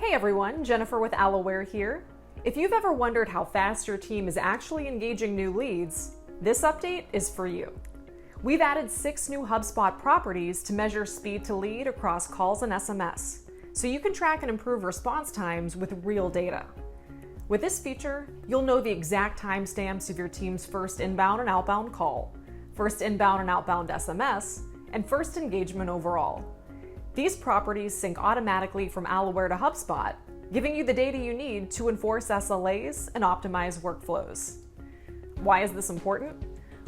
Hey everyone, Jennifer with Aloware here. If you've ever wondered how fast your team is actually engaging new leads, this update is for you. We've added 6 new HubSpot properties to measure speed to lead across calls and SMS, so you can track and improve response times with real data. With this feature, you'll know the exact timestamps of your team's first inbound and outbound call, first inbound and outbound SMS, and first engagement overall. These properties sync automatically from Aloware to HubSpot, giving you the data you need to enforce SLAs and optimize workflows. Why is this important?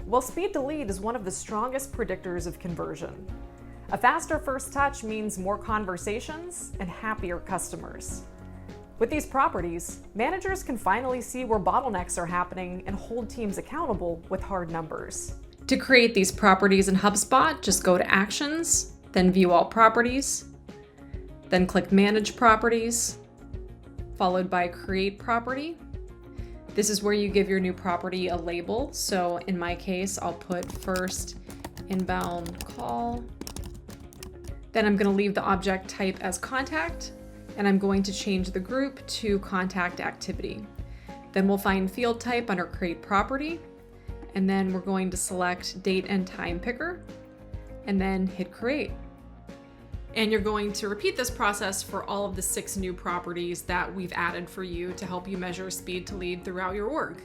Well, speed to lead is one of the strongest predictors of conversion. A faster first touch means more conversations and happier customers. With these properties, managers can finally see where bottlenecks are happening and hold teams accountable with hard numbers. To create these properties in HubSpot, just go to Actions, then View All Properties, then click Manage Properties, followed by Create Property. This is where you give your new property a label. So in my case, I'll put first inbound call. Then I'm going to leave the object type as contact, and I'm going to change the group to contact activity. Then we'll find field type under Create Property, and then we're going to select date and time picker, and then hit Create. And you're going to repeat this process for all of the 6 new properties that we've added for you to help you measure speed to lead throughout your org.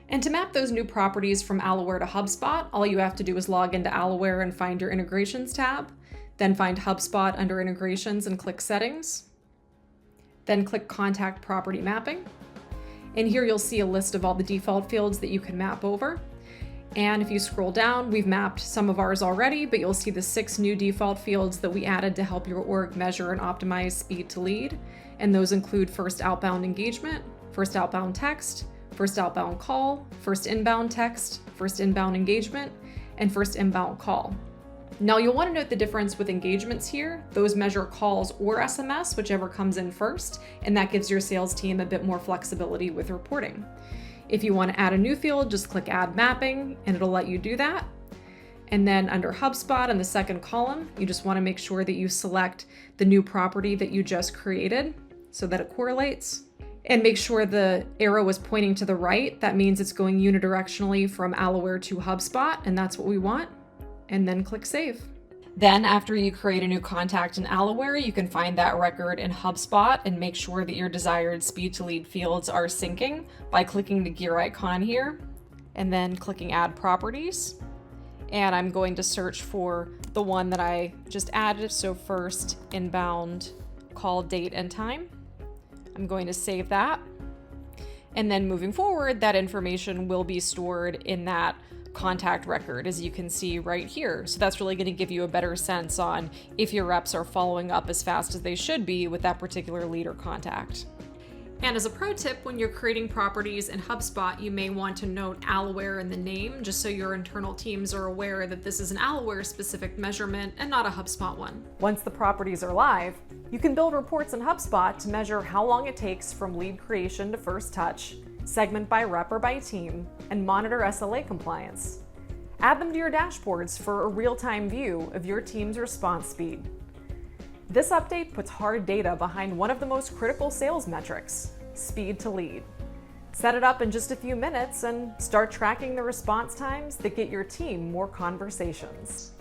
And to map those new properties from Aloware to HubSpot, all you have to do is log into Aloware and find your Integrations tab, then find HubSpot under Integrations and click Settings, then click Contact Property Mapping. And here you'll see a list of all the default fields that you can map over. And if you scroll down, we've mapped some of ours already, but you'll see the 6 new default fields that we added to help your org measure and optimize speed to lead. And those include first outbound engagement, first outbound text, first outbound call, first inbound text, first inbound engagement, and first inbound call. Now you'll want to note the difference with engagements here. Those measure calls or SMS, whichever comes in first, and that gives your sales team a bit more flexibility with reporting. If you want to add a new field, just click Add Mapping and it'll let you do that. And then under HubSpot in the second column, you just want to make sure that you select the new property that you just created so that it correlates. And make sure the arrow is pointing to the right. That means it's going unidirectionally from Aloware to HubSpot, and that's what we want. And then click Save. Then after you create a new contact in Aloware, you can find that record in HubSpot and make sure that your desired speed to lead fields are syncing by clicking the gear icon here and then clicking Add Properties. And I'm going to search for the one that I just added. So first inbound call date and time. I'm going to save that. And then moving forward, that information will be stored in that contact record, as you can see right here. So that's really going to give you a better sense on if your reps are following up as fast as they should be with that particular lead or contact. And as a pro tip, when you're creating properties in HubSpot, you may want to note Aloware in the name, just so your internal teams are aware that this is an Aloware specific measurement and not a HubSpot one. Once the properties are live, you can build reports in HubSpot to measure how long it takes from lead creation to first touch, segment by rep or by team, and monitor SLA compliance. Add them to your dashboards for a real-time view of your team's response speed. This update puts hard data behind one of the most critical sales metrics, speed to lead. Set it up in just a few minutes and start tracking the response times that get your team more conversations.